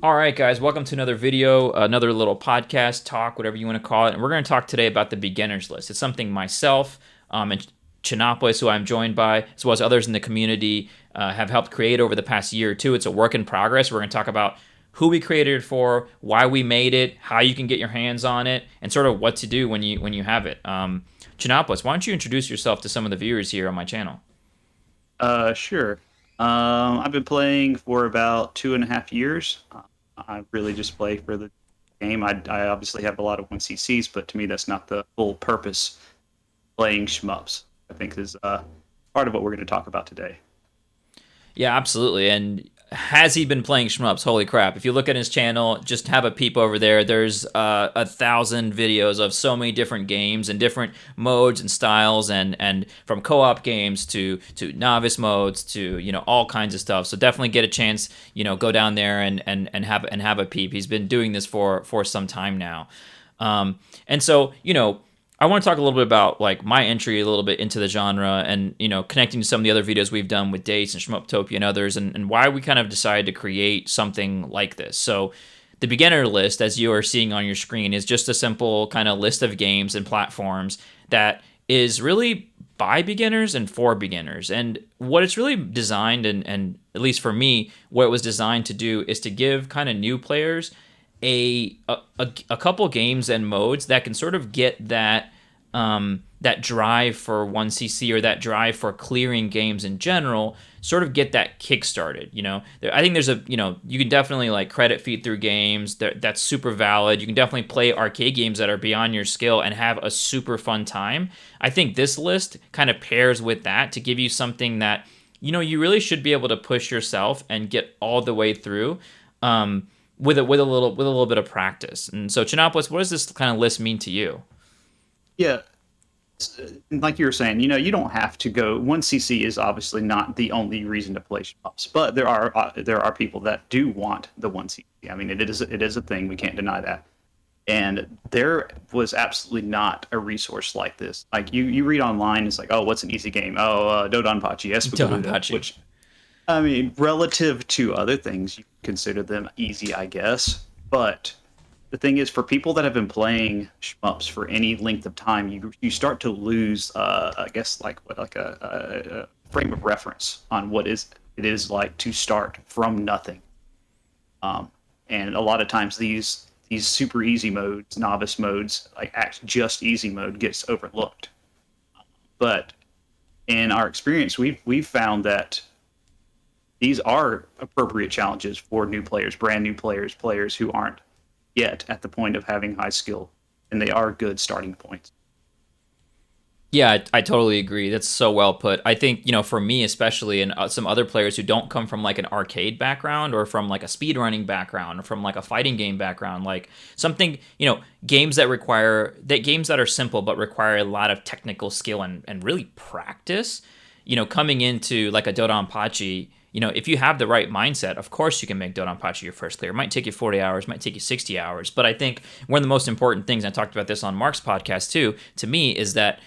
All right, guys, welcome to another video, another little podcast, talk, whatever you want to call it. And we're going to talk today about the beginner's list. It's something myself and Chinopolis, who I'm joined by, as well as others in the community, have helped create over the past year or two. It's a work in progress. We're going to talk about who we created it for, why we made it, how you can get your hands on it, and sort of what to do when you have it. Chinopolis, why don't you introduce yourself to some of the viewers here on my channel? Sure. I've been playing for about 2.5 years. I really just play for the game. I obviously have a lot of 1CCs, but to me, that's not the full purpose. Playing shmups, I think, is part of what we're going to talk about today. Yeah, absolutely. And has he been playing shmups? Holy crap. If you look at his channel, just have a peep over there. There's 1,000 videos of so many different games and different modes and styles, and from co-op games to novice modes to, all kinds of stuff. So definitely get a chance, go down there and have a peep. He's been doing this for some time now. And so, I want to talk a little bit about like my entry a little bit into the genre and, connecting to some of the other videos we've done with Dates and Shmuptopia and others, and why we kind of decided to create something like this. So the beginner list, as you are seeing on your screen, is just a simple kind of list of games and platforms that is really by beginners and for beginners. And what it's really designed, and at least for me, what it was designed to do is to give kind of new players a couple games and modes that can sort of get that drive for 1cc, or that drive for clearing games in general, sort of get that kick started. I think there's you can definitely like credit feed through games. That's super valid. You can definitely play arcade games that are beyond your skill and have a super fun time. I think this list kind of pairs with that to give you something that you really should be able to push yourself and get all the way through. With a little bit of practice. And so, Chinopolis, what does this kind of list mean to you? Yeah, like you were saying, you don't have to go. 1CC is obviously not the only reason to play shmups, but there are people that do want the 1CC. I mean, it is a thing. We can't deny that. And there was absolutely not a resource like this. Like you read online, it's like, oh, what's an easy game? Oh, Dodonpachi, Espagaluda, Dodonpachi. which, I mean, relative to other things, you consider them easy, I guess. But the thing is, for people that have been playing shmups for any length of time, you start to lose, I guess, like a frame of reference on it is like to start from nothing. And a lot of times these super easy modes, novice modes, like act just easy mode, gets overlooked. But in our experience, we've found that these are appropriate challenges for new players, brand new players, players who aren't yet at the point of having high skill, and they are good starting points. Yeah, I totally agree. That's so well put. I think, for me especially, and some other players who don't come from like an arcade background or from like a speedrunning background or from like a fighting game background, like something, games games that are simple but require a lot of technical skill and really practice, coming into like a Dodonpachi, if you have the right mindset, of course you can make Dodonpachi your first clear. It might take you 40 hours, might take you 60 hours. But I think one of the most important things, and I talked about this on Mark's podcast too, to me, is that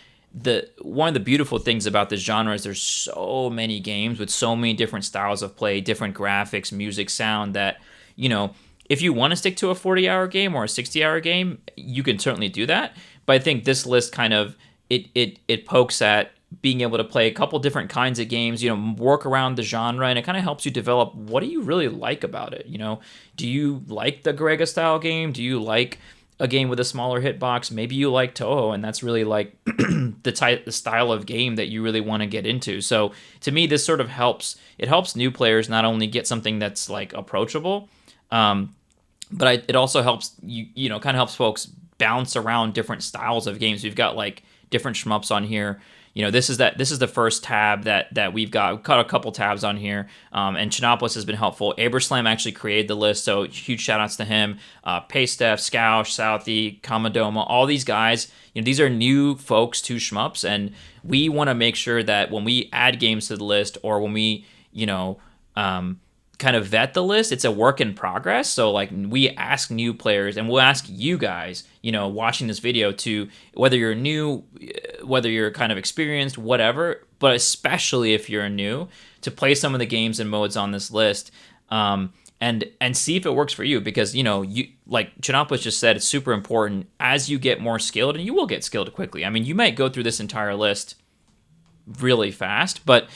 one of the beautiful things about this genre is there's so many games with so many different styles of play, different graphics, music, sound, that, if you want to stick to a 40-hour game or a 60-hour game, you can certainly do that. But I think this list kind of it pokes at being able to play a couple different kinds of games, work around the genre, and it kind of helps you develop what do you really like about it. Do you like the Garega style game? Do you like a game with a smaller hitbox? Maybe you like Touhou, and that's really like the style of game that you really want to get into. So to me, this sort of helps. It helps new players not only get something that's like approachable, but it also helps kind of helps folks bounce around different styles of games. We've got like different shmups on here. This is the first tab that we've got. We've got a couple tabs on here, and Chinopolis has been helpful. Aberslam actually created the list, so huge shout outs to him. Paystef, Scoush, Southie, Kamadoma, all these guys. These are new folks to shmups, and we want to make sure that when we add games to the list, or when we kind of vet the list, it's a work in progress. So like we ask new players, and we'll ask you guys, watching this video, to whether you're new, whether you're kind of experienced, whatever, but especially if you're new, to play some of the games and modes on this list. and see if it works for you, because you, like Chinopolis just said, it's super important as you get more skilled, and you will get skilled quickly. I mean, you might go through this entire list really fast, but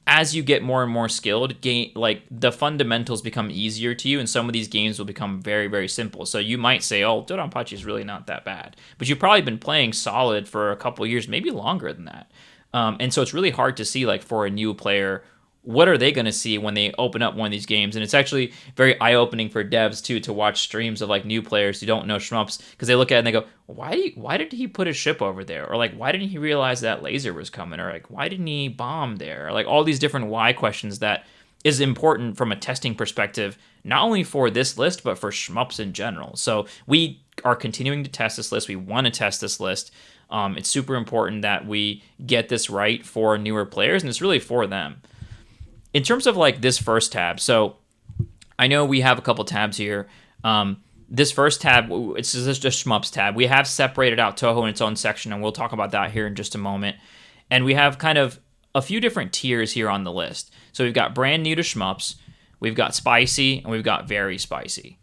as you get more and more skilled, like the fundamentals become easier to you, and some of these games will become very, very simple. So you might say, "Oh, Dodonpachi is really not that bad," but you've probably been playing solid for a couple of years, maybe longer than that. And so it's really hard to see, like, for a new player, what are they going to see when they open up one of these games. And it's actually very eye-opening for devs too, to watch streams of like new players who don't know shmups, because they look at it and they go, why did he put his ship over there, or like, why didn't he realize that laser was coming, or like, why didn't he bomb there, or like all these different why questions that is important from a testing perspective, not only for this list but for shmups in general. So we are continuing to test this list. We want to test this list. It's super important that we get this right for newer players, and it's really for them. In terms of like this first tab, so I know we have a couple tabs here. This first tab, it's just a shmups tab. We have separated out Touhou in its own section, and we'll talk about that here in just a moment. And we have kind of a few different tiers here on the list. So we've got brand new to shmups, we've got spicy, and we've got very spicy.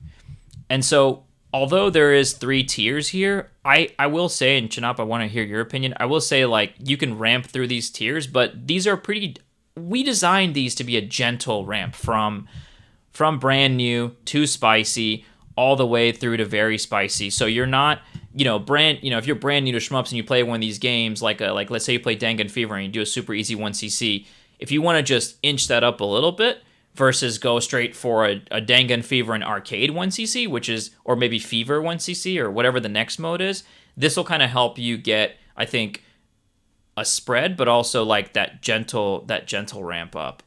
And so although there is 3 tiers here, I will say, and Chinop, I want to hear your opinion. I will say, like, you can ramp through these tiers, but these are pretty. We designed these to be a gentle ramp from brand new to spicy all the way through to very spicy. So you're not, if you're brand new to shmups and you play one of these games, like let's say you play Dangan Fever and you do a super easy 1cc, if you want to just inch that up a little bit versus go straight for a Dangan Fever and arcade 1cc, which is, or maybe Fever 1cc or whatever the next mode is, this will kind of help you get, I think, a spread, but also like that gentle ramp up.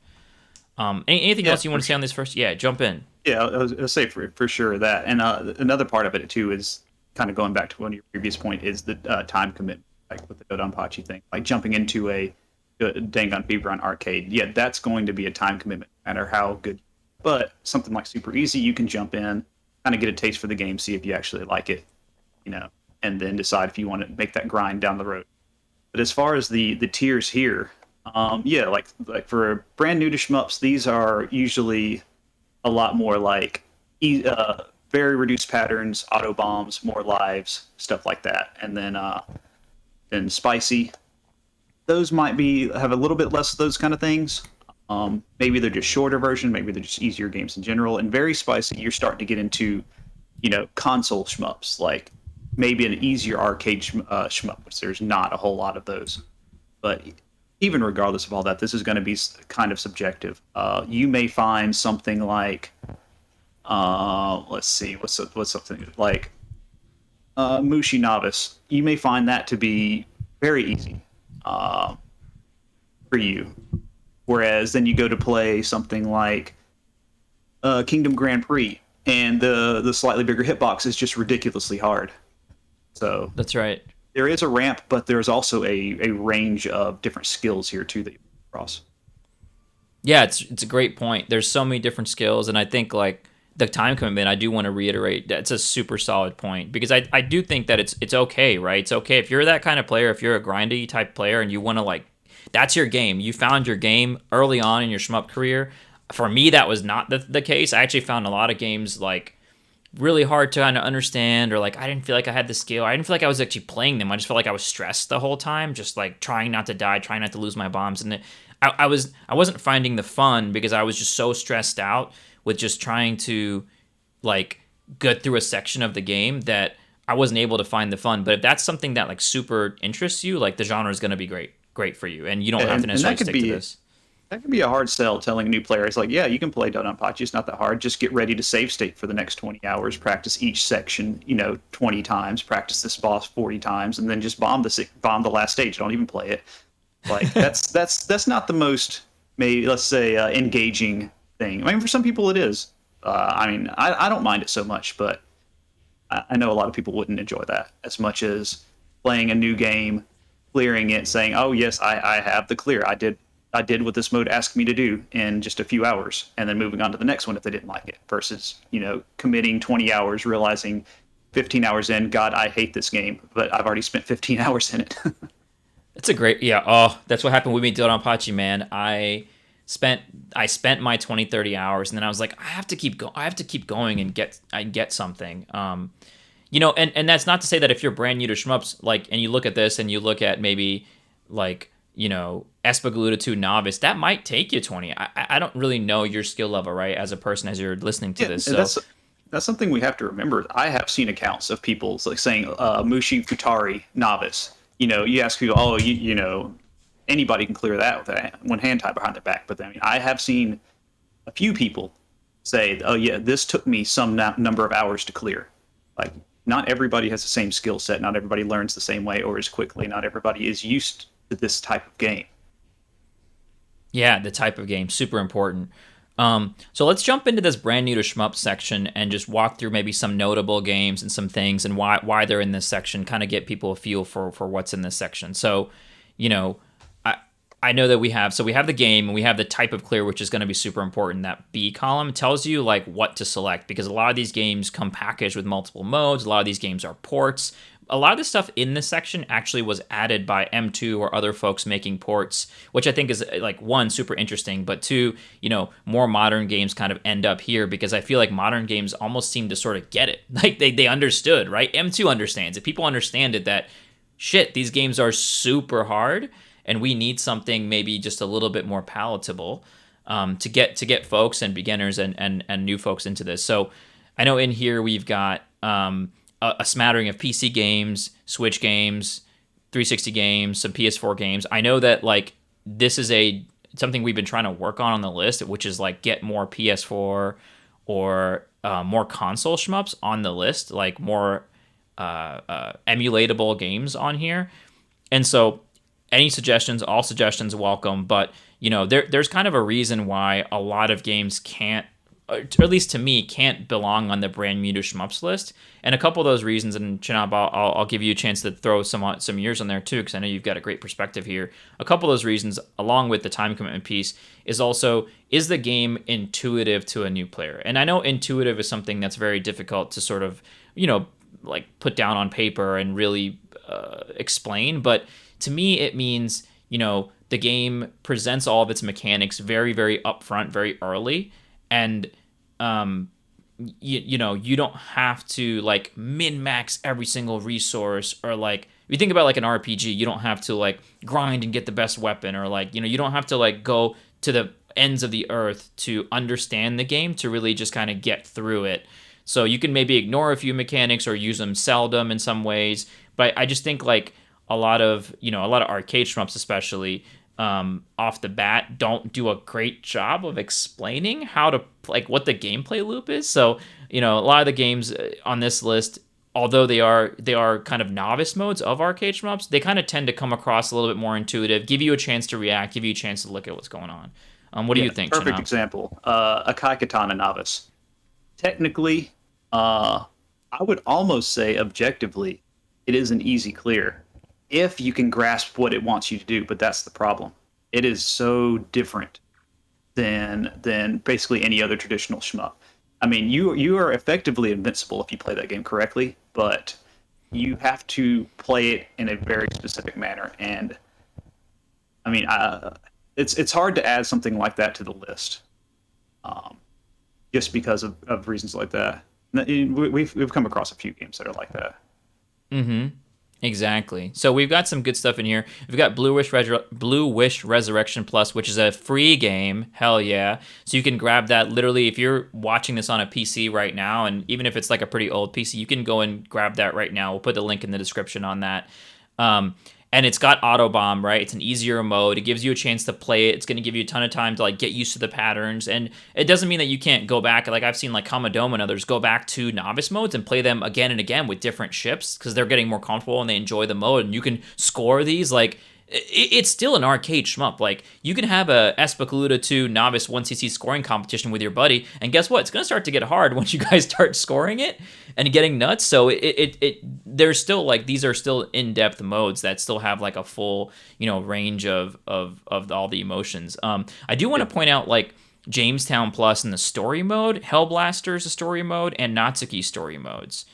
Anything else you want to say on this first? Yeah, jump in. Yeah, I'll say for sure that. And another part of it too is kind of going back to one of your previous point is the time commitment, like with the Dodonpachi thing, like jumping into a Dangan Fever on arcade. Yeah, that's going to be a time commitment, no matter how good. But something like super easy, you can jump in, kind of get a taste for the game, see if you actually like it, and then decide if you want to make that grind down the road. But as far as the tiers here, like for brand new to shmups, these are usually a lot more like very reduced patterns, auto bombs, more lives, stuff like that. And then spicy, those might have a little bit less of those kind of things. Maybe they're just shorter version, maybe they're just easier games in general. And very spicy, you're starting to get into console shmups, like maybe an easier arcade shmup, which there's not a whole lot of those. But even regardless of all that, this is going to be kind of subjective. You may find something like, let's see, what's something like Mushi Novice. You may find that to be very easy for you. Whereas then you go to play something like Kingdom Grand Prix, and the slightly bigger hitbox is just ridiculously hard. So that's right. There is a ramp, but there's also a range of different skills here too that you cross. Yeah, it's a great point. There's so many different skills, and I think like the time commitment, I do want to reiterate that's a super solid point, because I do think that it's okay, right? It's okay if you're that kind of player, if you're a grindy type player and you want to, like, that's your game. You found your game early on in your shmup career. For me, that was not the case. I actually found a lot of games like really hard to kind of understand, or like I didn't feel like I had the skill. I didn't feel like I was actually playing them. I just felt like I was stressed the whole time, just like trying not to die, trying not to lose my bombs. And I wasn't finding the fun because I was just so stressed out with just trying to like get through a section of the game that I wasn't able to find the fun. But if that's something that like super interests you, like the genre is going to be great for you, and you don't have to necessarily stick to this. That can be a hard sell, telling a new player, it's like, yeah, you can play Dodonpachi, it's not that hard. Just get ready to save state for the next 20 hours, practice each section, 20 times, practice this boss 40 times, and then just bomb the last stage. Don't even play it. Like, that's not the most, maybe, let's say, engaging thing. I mean, for some people it is. I don't mind it so much, but I know a lot of people wouldn't enjoy that as much as playing a new game, clearing it, saying, oh, yes, I have the clear. I did what this mode asked me to do in just a few hours, and then moving on to the next one if they didn't like it, versus, committing 20 hours, realizing 15 hours in, God, I hate this game, but I've already spent 15 hours in it. It's a great, yeah. Oh, that's what happened with me, Dodonpachi, man. spent I spent my 20, 30 hours, and then I was like, I have to keep going and get something. And that's not to say that if you're brand new to shmups, like, and you look at this and you look at maybe like, Espagaluda 2 novice, that might take you 20. I don't really know your skill level, right, as a person as you're listening to Yeah, this. and So that's something we have to remember. I have seen accounts of people like saying Mushi Futari novice. You ask people, oh, anybody can clear that with one hand tied behind their back. But I have seen a few people say, oh yeah, this took me some number of hours to clear. Like, not everybody has the same skill set. Not everybody learns the same way or as quickly. Not everybody is used to this type of game. yeah, the type of game, super important. So let's jump into this brand new to shmup section and just walk through maybe some notable games and some things and why they're in this section. Kind of get people a feel for what's in this section. So, you know, I I know that we have the game and we have the type of clear, which is going to be super important. That B column tells you like what to select, because a lot of these games come packaged with multiple modes. A lot of these games are ports. A lot of the stuff in this section actually was added by M2 or other folks making ports, which I think is like, one, super interesting, but two, more modern games kind of end up here because I feel like modern games almost seem to sort of get it. Like they understood, right? M2 understands it. People understand it, that shit, these games are super hard and we need something maybe just a little bit more palatable, to get folks and beginners and new folks into this. So I know in here we've got a smattering of PC games, Switch games, 360 games, some PS4 games. I know that like this is something we've been trying to work on the list, which is like get more PS4 or more console shmups on the list, like more emulatable games on here. And so any suggestions, all suggestions welcome. But there's kind of a reason why a lot of games can't, or at least to me, can't belong on the brand new to shmups list. And a couple of those reasons, and Chinop, I'll give you a chance to throw some years on there too, because I know you've got a great perspective here. A couple of those reasons, along with the time commitment piece, is also, is the game intuitive to a new player? And I know intuitive is something that's very difficult to sort of, like put down on paper and really explain. But to me, it means, the game presents all of its mechanics very, very upfront, very early. And you don't have to like min max every single resource, or like if you think about like an RPG, you don't have to like grind and get the best weapon, or like you don't have to like go to the ends of the earth to understand the game, to really just kind of get through it. So you can maybe ignore a few mechanics or use them seldom in some ways, but I just think like a lot of arcade shmups especially, off the bat, don't do a great job of explaining how to, like, what the gameplay loop is. So a lot of the games on this list, although they are kind of novice modes of arcade shmups, they kind of tend to come across a little bit more intuitive, give you a chance to react, give you a chance to look at what's going on. What do you think, Perfect Chinop? example. A AKTANE novice. Technically, I would almost say objectively, it is an easy clear if you can grasp what it wants you to do. But that's the problem. It is so different than basically any other traditional shmup. I mean, you are effectively invincible if you play that game correctly, but you have to play it in a very specific manner. And I mean, it's hard to add something like that to the list, just because of reasons like that. We've come across a few games that are like that. Mm-hmm. Exactly. So we've got some good stuff in here. We've got Blue Wish Resurrection Plus, which is a free game. Hell yeah. So you can grab that literally if you're watching this on a PC right now, and even if it's like a pretty old PC, you can go and grab that right now. We'll put the link in the description on that. And it's got auto bomb, right? It's an easier mode. It gives you a chance to play it. It's going to give you a ton of time to like get used to the patterns. And it doesn't mean that you can't go back. Like I've seen like Kamadoma and others go back to novice modes and play them again and again with different ships, because they're getting more comfortable and they enjoy the mode. And you can score these like, it's still an arcade shmup. Like you can have a Espagaluda 2 novice 1cc scoring competition with your buddy, and guess what? It's gonna start to get hard once you guys start scoring it and getting nuts. So there's still like, these are still in-depth modes that still have like a full range of all the emotions. I do want to point out like Jamestown Plus in the story mode, Hellblaster's a story mode, and Natsuki story modes.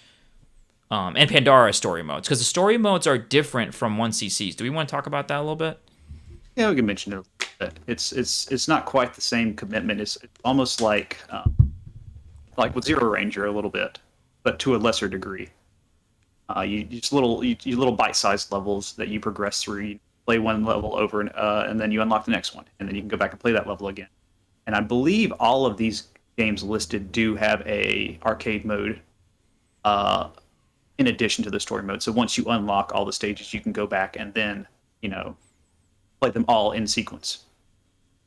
And Pandora story modes, because the story modes are different from 1cc's. Do we want to talk about that a little bit? Yeah, we can mention bit. It's not quite the same commitment. It's almost like with Zero Ranger a little bit, but to a lesser degree. You just you little bite-sized levels that you progress through. You play one level over, and then you unlock the next one, and then you can go back and play that level again. And I believe all of these games listed do have a arcade mode, uh, in addition to the story mode. So once you unlock all the stages, you can go back and then play them all in sequence.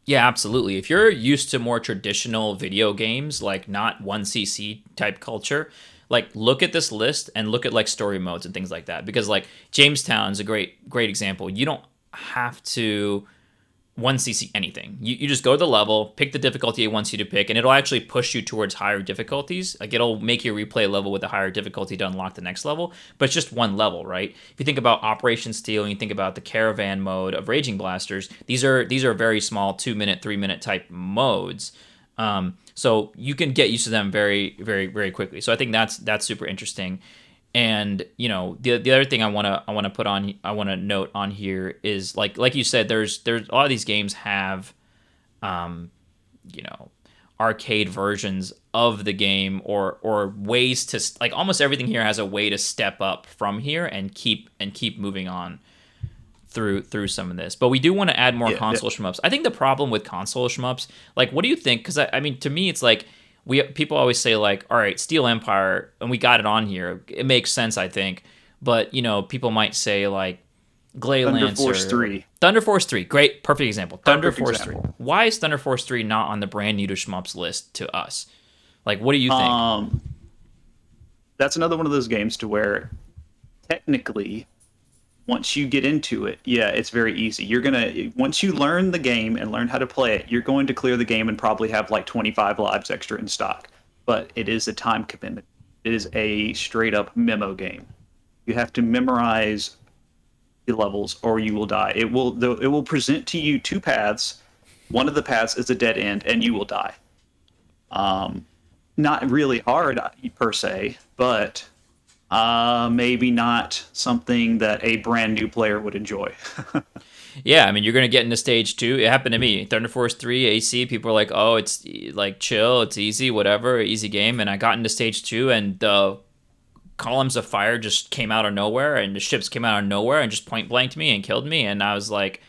Yeah, absolutely. If you're used to more traditional video games, like not 1cc type culture, like look at this list and look at like story modes and things like that. Because like Jamestown's a great example. You don't have to 1cc anything. You just go to the level, pick the difficulty it wants you to pick, and it'll actually push you towards higher difficulties. Like it'll make you replay a level with a higher difficulty to unlock the next level, but it's just one level, right? If you think about Operation Steel and you think about the caravan mode of Raging Blasters, these are very small 2 minute, 3 minute type modes. So you can get used to them very, very, very quickly. So I think that's super interesting. And the other thing I want to note on here is like you said, there's a lot of these games have you know arcade versions of the game or ways to like almost everything here has a way to step up from here and keep moving on through some of this. But we do want to add more console shmups. I think the problem with console shmups, like what do you think? Because I mean to me it's like people always say like, all right, Steel Empire, and we got it on here. It makes sense, I think. But people might say like Glay Thunder Lancer, Force 3. Thunder Force 3, great, perfect example. Thunder Perfect Force example. 3. Why is Thunder Force 3 not on the brand new to shmups list to us? Like, what do you think? That's another one of those games to where technically once you get into it, yeah, it's very easy. Once you learn the game and learn how to play it, you're going to clear the game and probably have like 25 lives extra in stock. But it is a time commitment. It is a straight up memo game. You have to memorize the levels or you will die. It will present to you two paths. One of the paths is a dead end and you will die. Not really hard per se, but maybe not something that a brand new player would enjoy. Yeah, I mean, you're going to get into stage 2. It happened to me. Thunder Force 3 AC, people are like, oh, it's like chill, it's easy, whatever, easy game. And I got into stage 2 and the columns of fire just came out of nowhere and the ships came out of nowhere and just point blanked me and killed me. And I was like,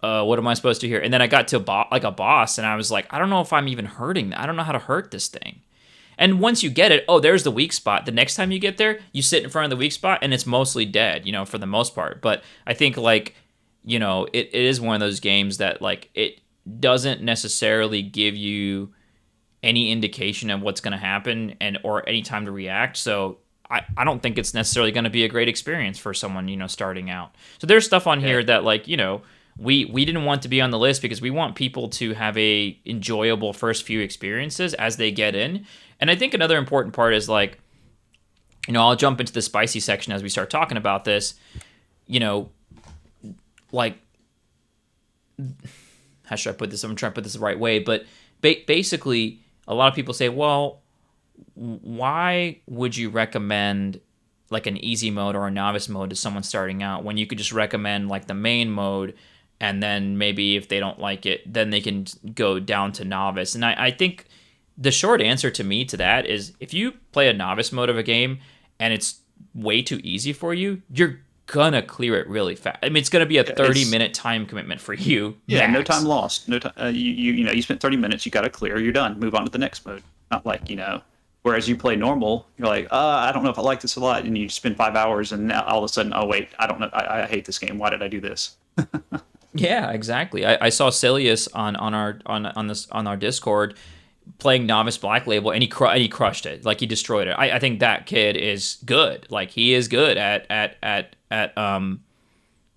what am I supposed to do here? And then I got to a boss and I was like, I don't know if I'm even hurting that. I don't know how to hurt this thing. And once you get it, oh, there's the weak spot. The next time you get there, you sit in front of the weak spot and it's mostly dead, for the most part. But I think like, it is one of those games that like it doesn't necessarily give you any indication of what's going to happen or any time to react. So I don't think it's necessarily going to be a great experience for someone, starting out. So there's stuff on here that like, we didn't want to be on the list because we want people to have a enjoyable first few experiences as they get in. And I think another important part is like, I'll jump into the spicy section as we start talking about this, like, how should I put this? I'm trying to put this the right way, but basically a lot of people say, well, why would you recommend like an easy mode or a novice mode to someone starting out when you could just recommend like the main mode and then maybe if they don't like it, then they can go down to novice? And I think the short answer to me to that is if you play a novice mode of a game and it's way too easy for you, you're gonna clear it really fast. I mean, it's gonna be a 30-minute time commitment for you. Yeah, max. no time lost. No time. You spent 30 minutes. You got to clear. You're done. Move on to the next mode. Not like Whereas you play normal, you're like, I don't know if I like this a lot, and you spend 5 hours, and now all of a sudden, oh wait, I don't know, I hate this game. Why did I do this? Yeah, exactly. I saw Cilius on our Discord playing novice Black Label, and he crushed it. Like he destroyed it. I think that kid is good. Like he is good at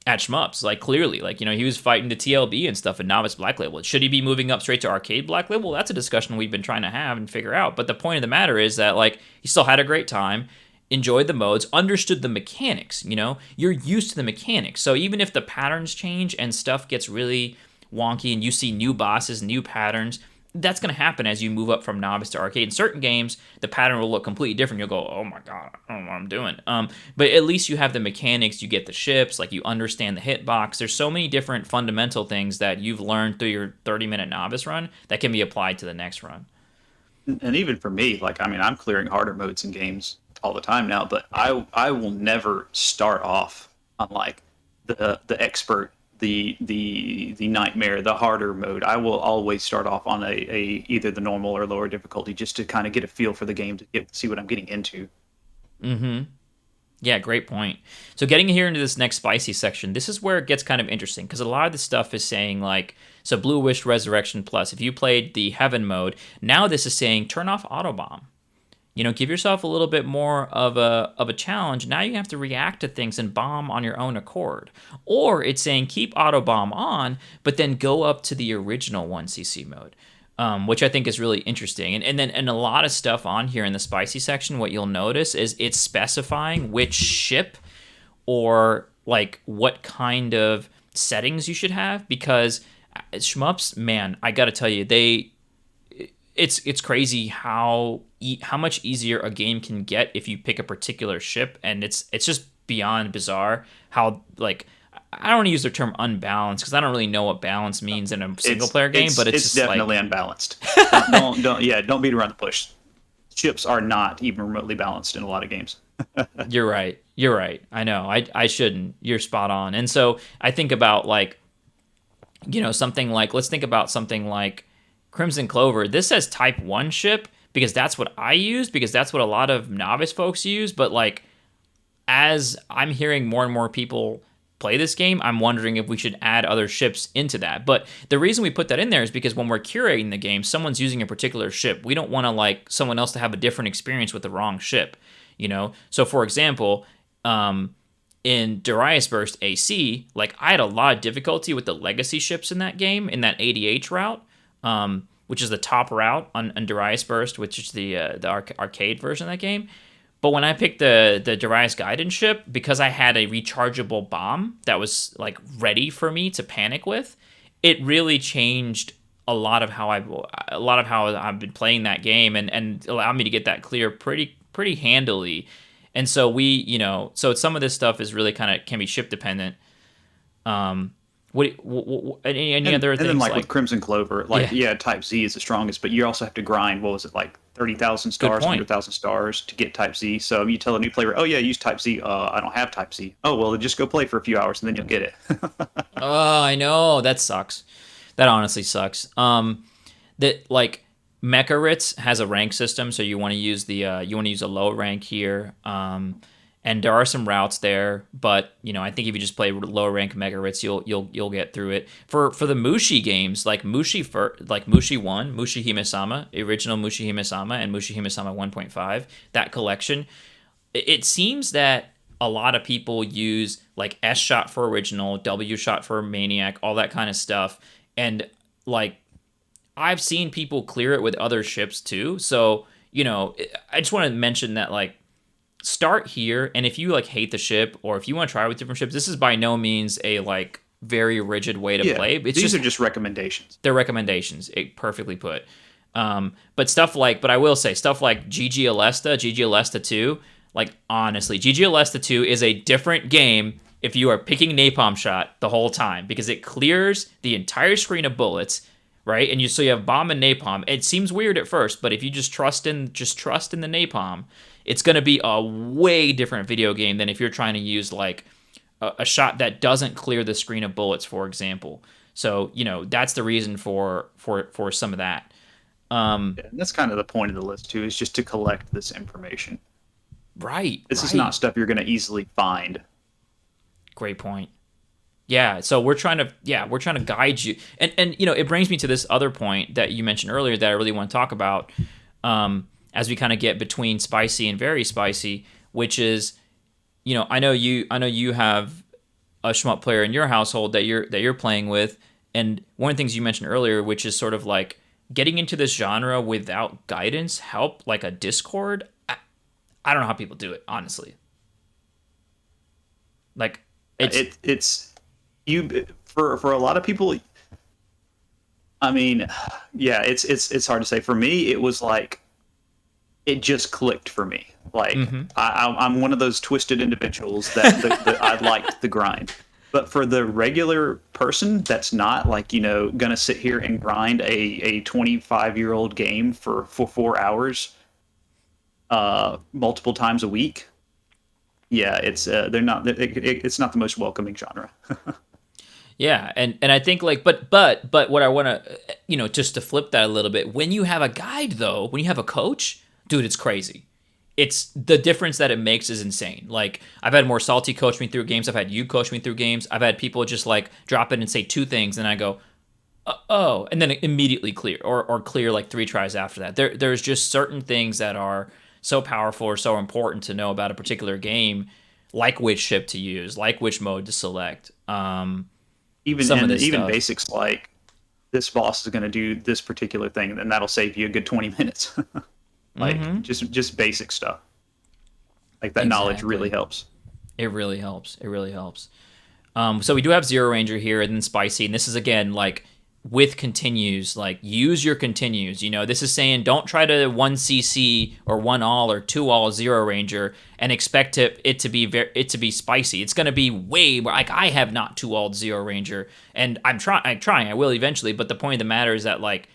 shmups, like clearly, like he was fighting the TLB and stuff in novice Black Label. Should he be moving up straight to arcade Black Label? That's a discussion we've been trying to have and figure out. But the point of the matter is that like he still had a great time, enjoyed the modes, understood the mechanics. You're used to the mechanics, so even if the patterns change and stuff gets really wonky and you see new bosses, new patterns, that's going to happen as you move up from novice to arcade. In certain games, the pattern will look completely different. You'll go, oh my god, I don't know what I'm doing. But at least you have the mechanics. You get the ships, like you understand the hitbox. There's so many different fundamental things that you've learned through your 30-minute novice run that can be applied to the next run. And even for me, like I mean, I'm clearing harder modes in games all the time now, but I will never start off on like the expert, the nightmare, the harder mode. I will always start off on a either the normal or lower difficulty just to kind of get a feel for the game to see what I'm getting into. Yeah, great point. So getting here into this next spicy section, this is where it gets kind of interesting because a lot of the stuff is saying like, so Blue Wish Resurrection Plus, if you played the Heaven mode, now this is saying turn off Autobomb. Give yourself a little bit more of a challenge. Now you have to react to things and bomb on your own accord. Or it's saying keep Autobomb on, but then go up to the original 1cc mode. Which I think is really interesting. And a lot of stuff on here in the spicy section, what you'll notice is it's specifying which ship or like what kind of settings you should have because shmups, man, I gotta tell you, it's crazy how much easier a game can get if you pick a particular ship, and it's just beyond bizarre how like I don't want to use the term unbalanced because I don't really know what balance means in a single player game, but it's just definitely like, unbalanced. Don't beat around the bush. Ships are not even remotely balanced in a lot of games. You're right. You're right. I know. I shouldn't. You're spot on. And so I think about like, something like, let's think about something like Crimson Clover. This says Type 1 ship because that's what I use, because that's what a lot of novice folks use. But like, as I'm hearing more and more people play this game, I'm wondering if we should add other ships into that. But the reason we put that in there is because when we're curating the game, someone's using a particular ship. We don't want to like someone else to have a different experience with the wrong ship, So for example, in Darius Burst AC, like I had a lot of difficulty with the legacy ships in that game, in that ADH route, which is the top route on Darius Burst, which is the arcade version of that game. But when I picked the Darius Guidance ship, because I had a rechargeable bomb that was like ready for me to panic with, it really changed a lot of how I've been playing that game and allowed me to get that clear pretty handily. And so so some of this stuff is really kind of can be ship dependent. Any other things? And then like with Crimson Clover, like Type Z is the strongest, but you also have to grind. What was it like 30,000 stars, 100,000 stars to get Type Z? So you tell a new player, oh yeah, use Type Z. I don't have Type Z. Oh well, then just go play for a few hours and then you'll get it. Oh, I know that sucks. That honestly sucks. That like Mecha Ritz has a rank system, so you want to use a low rank here. And there are some routes there, but I think if you just play low rank Mega Ritz, you'll get through it. For the Mushi games, like Mushi 1, Mushi Hime-sama, original Mushi Hime-sama, and Mushi Hime-sama 1.5, that collection, it seems that a lot of people use like S shot for original, W shot for Maniac, all that kind of stuff, and like I've seen people clear it with other ships too. So I just want to mention that like, start here, and if you like hate the ship or if you want to try with different ships, this is by no means a like very rigid way to play. These are just recommendations. They're recommendations. Perfectly put. But I will say stuff like GG Alesta 2, like honestly, GG Alesta 2 is a different game if you are picking Napalm Shot the whole time because it clears the entire screen of bullets, right? And you have bomb and napalm. It seems weird at first, but if you just trust in the napalm, it's going to be a way different video game than if you're trying to use like a shot that doesn't clear the screen of bullets, for example. So that's the reason for some of that. And that's kind of the point of the list too, is just to collect this information. Right. This is not stuff you're going to easily find. Great point. Yeah, so we're trying to guide you, and it brings me to this other point that you mentioned earlier that I really want to talk about, as we kind of get between spicy and very spicy, which is, I know you have a shmup player in your household that you're playing with, and one of the things you mentioned earlier, which is sort of like getting into this genre without guidance, help like a Discord. I don't know how people do it, honestly. Like it's. For a lot of people, I mean, yeah, it's hard to say. For me, it was like it just clicked for me. Like Mm-hmm. I'm one of those twisted individuals that I liked the grind. But for the regular person that's not like, gonna sit here and grind a 25-year-old game for 4 hours, multiple times a week, yeah, it's not the most welcoming genre. Yeah, and I think like but what I want to just to flip that a little bit, when you have a guide though, when you have a coach, dude, it's crazy. It's the difference that it makes is insane. Like I've had more salty coach me through games, I've had you coach me through games, I've had people just like drop in and say two things and I go, "Oh," and then immediately clear or clear like three tries after that. There's just certain things that are so powerful or so important to know about a particular game, like which ship to use, like which mode to select. Even Some of and this even stuff. basics like this boss is going to do this particular thing, and then that'll save you a good 20 minutes. Like Mm-hmm. just basic stuff. Like that knowledge really Exactly. helps. It really helps. It really helps. So we do have Zero Ranger here and then Spicy, and this is again like with continues, like use your continues. This is saying don't try to one CC or one all or two all Zero Ranger and expect it to be spicy. It's gonna be way more like I have not two all Zero Ranger, and I'm trying. I will eventually, but the point of the matter is that like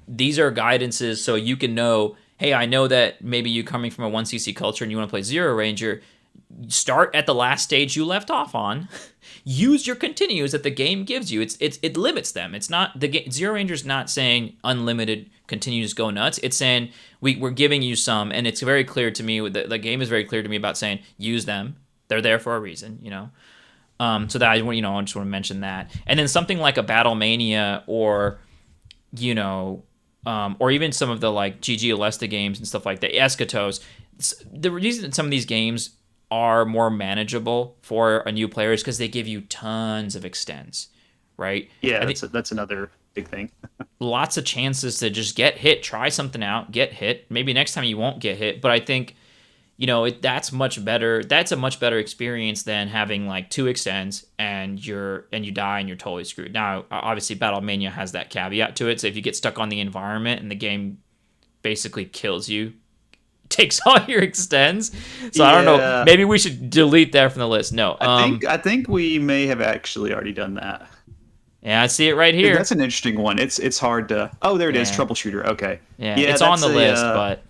these are guidances so you can know. Hey, I know that maybe you coming from a 1cc culture and you want to play Zero Ranger, start at the last stage you left off on. Use your continues that the game gives you. It limits them. It's not Zero Ranger's not saying unlimited continues go nuts. It's saying we're giving you some, and it's very clear to me. The game is very clear to me about saying use them. They're there for a reason. So that I just want to mention that, and then something like a Battle Mania or even some of the like GG Alesta games and stuff like that, Escatos. The reason some of these games are more manageable for a new player is because they give you tons of extends, right? Yeah, I that's think that's another big thing. lots of chances to just get hit, try something out, get hit. Maybe next time you won't get hit, but I think that's much better. That's a much better experience than having like two extends and you die and you're totally screwed. Now, obviously, Battle Mania has that caveat to it. So if you get stuck on the environment and the game basically kills you, takes all your extends. So I don't know. Yeah, Maybe we should delete that from the list. No. I think we may have actually already done that. Yeah, I see it right here. That's an interesting one. It's hard to. Oh, there it is. Yeah. Troubleshooter. Okay. Yeah. Yeah, It's on that's the a. list, but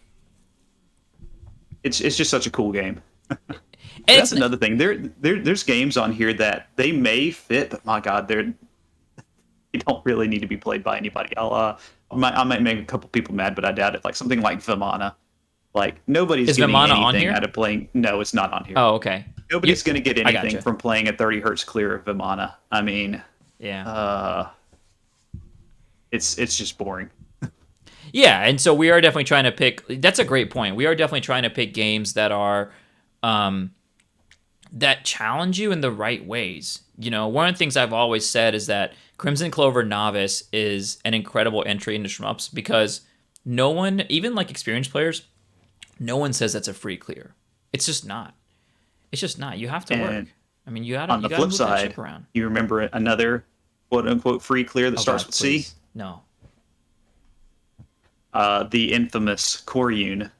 It's just such a cool game. and That's it's another thing. There's games on here that they may fit, but my God, they don't really need to be played by anybody. I might make a couple people mad, but I doubt it. Like something like Vimana. Like nobody's is getting Vimana on anything here? out of playing. No, it's not on here. Oh, okay. You, Nobody's going to get I anything gotcha. from playing a 30 hertz clear of Vimana. I mean, Yeah. uh, it's just boring. Yeah, and so we are definitely trying to pick. That's a great point. We are definitely trying to pick games that are that challenge you in the right ways. One of the things I've always said is that Crimson Clover Novice is an incredible entry into shmups because no one, even like experienced players, no one says that's a free clear. It's just not. It's just not. You have to work. And I mean, you gotta on you the gotta flip move that side, ship around. you remember another quote unquote free clear that Oh starts God, with C? please, no. The infamous Koryun.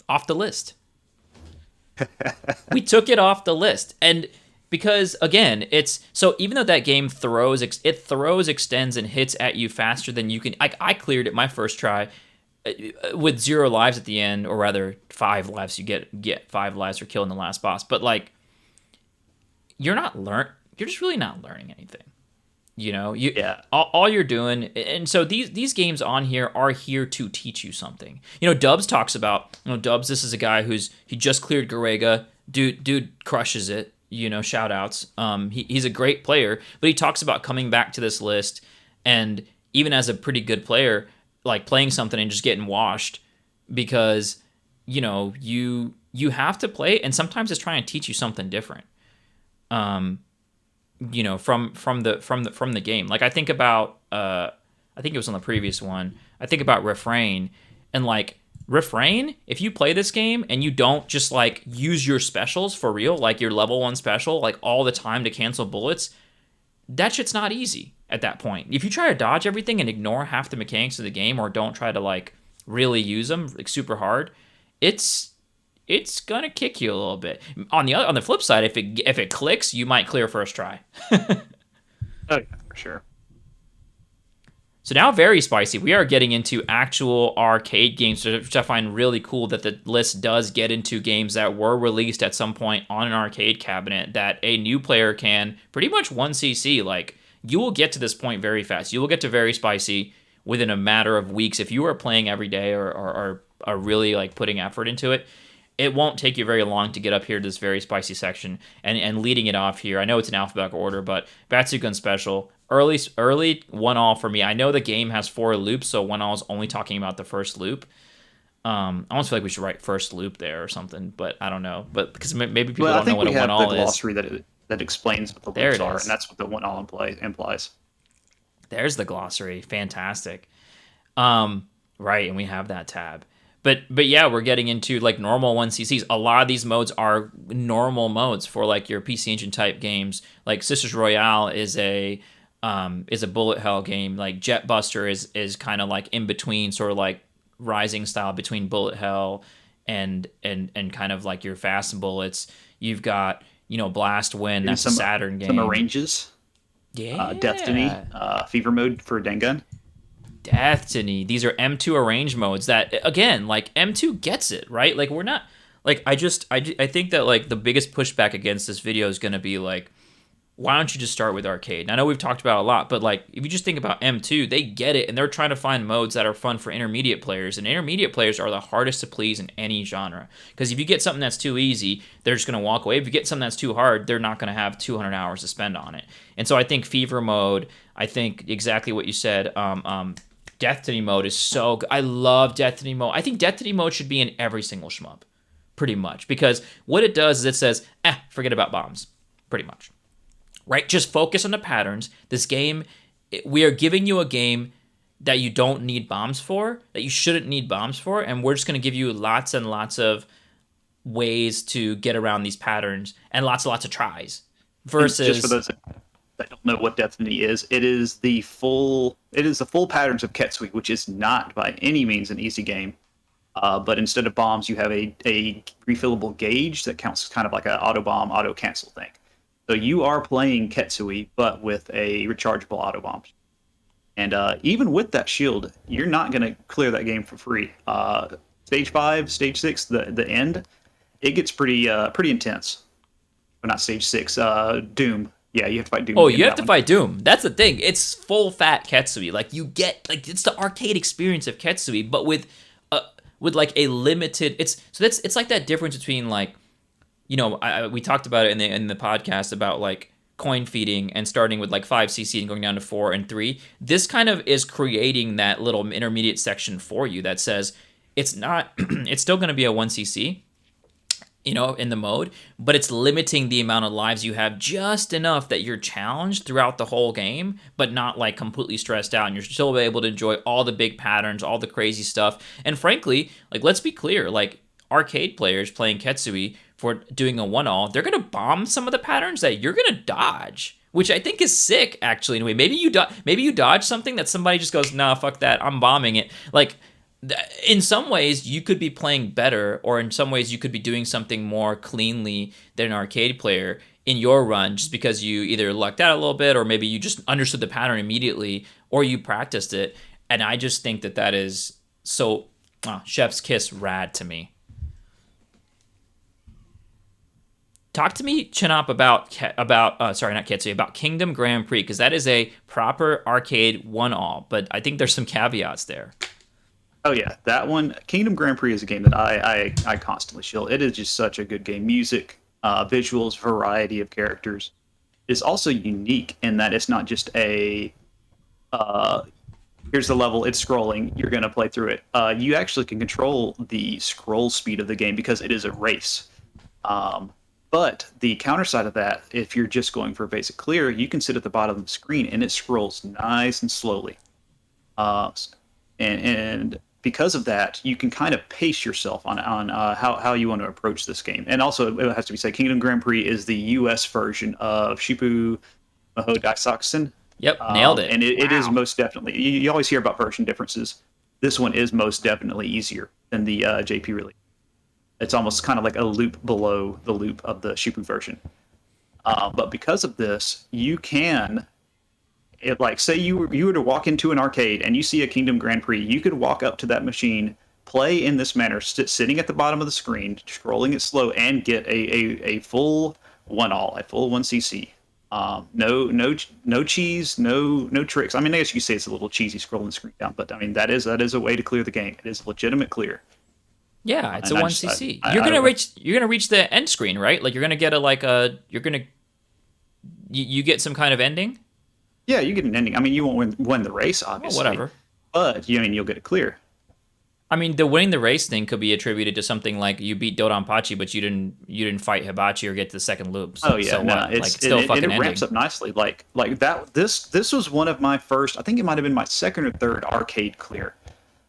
Off the list. We took it off the list, and because again, it's so even though that game throws extends and hits at you faster than you can. I cleared it my first try with 0 lives at the end, or rather 5 lives. You get 5 lives for killing the last boss, but like you're just really not learning anything. You Yeah. all you're doing, and so these games on here are here to teach you something. Dubs talks about, Dubs. This is a guy he just cleared Garega. Dude crushes it. Shout outs. He's a great player, but he talks about coming back to this list, and even as a pretty good player, like playing something and just getting washed because you have to play, and sometimes it's trying to teach you something different. From the game. Like I think about I think it was on the previous one. I think about Refrain, and like Refrain, if you play this game and you don't just like use your specials for real, like your level 1 special like all the time to cancel bullets, that shit's not easy at that point. If you try to dodge everything and ignore half the mechanics of the game, or don't try to like really use them like super hard, it's it's gonna kick you a little bit. On the flip side, if it clicks, you might clear first try. Oh yeah, for sure. So now, very spicy. We are getting into actual arcade games, which I find really cool that the list does get into games that were released at some point on an arcade cabinet that a new player can pretty much 1cc. Like, you will get to this point very fast. You will get to very spicy within a matter of weeks if you are playing every day, or are really like putting effort into it. It won't take you very long to get up here to this very spicy section, and leading it off here. I know it's in alphabetical order, but Batsugun Special, early 1-all for me. I know the game has 4 loops, so 1-all is only talking about the first loop. I almost feel like we should write first loop there or something, but I don't know. But because maybe people Well, I don't know think what a we have the 1-all is. glossary that explains what the There loops it are, is. and that's what the 1-all implies. There's the glossary. Fantastic. Right, and we have that tab. But yeah, we're getting into like normal 1cc's. A lot of these modes are normal modes for like your PC Engine type games. Like Sisters Royale is a bullet hell game. Like Jet Buster is kind of like in between, sort of like rising style between bullet hell and kind of like your fast bullets. You've got, Blast Wind, that's a Saturn game. Some arranges. Yeah. Destiny, Fever Mode for Dengun. Destiny. These are M2 arrange modes that, again, like M2 gets it, right? Like, we're not like, I think that like the biggest pushback against this video is going to be like, why don't you just start with arcade? And I know we've talked about it a lot, but like, if you just think about M2, they get it, and they're trying to find modes that are fun for intermediate players, and intermediate players are the hardest to please in any genre. Because if you get something that's too easy, they're just going to walk away. If you get something that's too hard, they're not going to have 200 hours to spend on it. And so I think Fever Mode, I think exactly what you said, Destiny Mode is so good. I love Destiny Mode. I think Destiny Mode should be in every single shmup, pretty much. Because what it does is it says, forget about bombs, pretty much. Right? Just focus on the patterns. This game, we are giving you a game that you don't need bombs for, that you shouldn't need bombs for, and we're just going to give you lots and lots of ways to get around these patterns, and lots and lots of tries. Versus, just for those that don't know what Destiny is, it is the full patterns of Ketsui, which is not by any means an easy game. But instead of bombs, you have a refillable gauge that counts as kind of like an auto bomb, auto cancel thing. So you are playing Ketsui, but with a rechargeable auto bomb. And even with that shield, you're not going to clear that game for free. Stage 5, Stage 6, the end, it gets pretty intense. But not Stage 6, Doom. Yeah, you have to fight Doom. Oh, you have to fight Doom. That's the thing. It's full fat Ketsui. Like, you get, like, it's the arcade experience of Ketsui, but with like a limited. It's like that difference between like, we talked about it in the podcast about like coin feeding and starting with like 5cc and going down to 4 and 3. This kind of is creating that little intermediate section for you that says it's not. It's still going to be a 1cc. In the mode, but it's limiting the amount of lives you have just enough that you're challenged throughout the whole game, but not like completely stressed out, and you're still able to enjoy all the big patterns, all the crazy stuff. And frankly, like, let's be clear, like, arcade players playing Ketsui for doing a 1-all, they're gonna bomb some of the patterns that you're gonna dodge, which I think is sick, actually. Anyway, maybe you dodge something that somebody just goes, nah, fuck that, I'm bombing it. Like, in some ways, you could be playing better, or in some ways, you could be doing something more cleanly than an arcade player in your run, just because you either lucked out a little bit, or maybe you just understood the pattern immediately, or you practiced it. And I just think that is so chef's kiss rad to me. Talk to me, Chinop, about not Ketsui, about Kingdom Grand Prix, because that is a proper arcade 1-all, but I think there's some caveats there. Oh yeah, that one. Kingdom Grand Prix is a game that I constantly shill. It is just such a good game. Music, visuals, variety of characters. It's also unique in that it's not just a here's the level, it's scrolling, you're gonna play through it. You actually can control the scroll speed of the game because it is a race. But the counter side of that, if you're just going for a basic clear, you can sit at the bottom of the screen and it scrolls nice and slowly. And because of that, you can kind of pace yourself on how you want to approach this game. And also, it has to be said, Kingdom Grand Prix is the U.S. version of Shmup Daisakusen. Yep, nailed it. And it is Wow. most definitely, you always hear about version differences. This one is most definitely easier than the JP release. It's almost kind of like a loop below the loop of the Shmup version. But because of this, you can, like, say you were to walk into an arcade and you see a Kingdom Grand Prix, you could walk up to that machine, play in this manner, sitting at the bottom of the screen, scrolling it slow, and get a full a full 1cc. No cheese, no tricks. I mean, I guess you could say it's a little cheesy scrolling the screen down, but I mean that is a way to clear the game. It is a legitimate clear. Yeah, it's a And I one just CC. I You're gonna reach the end screen, right? Like you're gonna get a like a you're gonna you get some kind of ending. Yeah, you get an ending. I mean, you won't win the race, Well, obviously, whatever. but I mean, you'll get it clear. I mean, the winning the race thing could be attributed to something like you beat Dodonpachi, but you didn't fight Hibachi or get to the second loop. Oh So yeah, no, what? Like it's it's still a and fucking it ramps ending. up nicely. Like that. This was one of my first. I think it might have been my second or third arcade clear.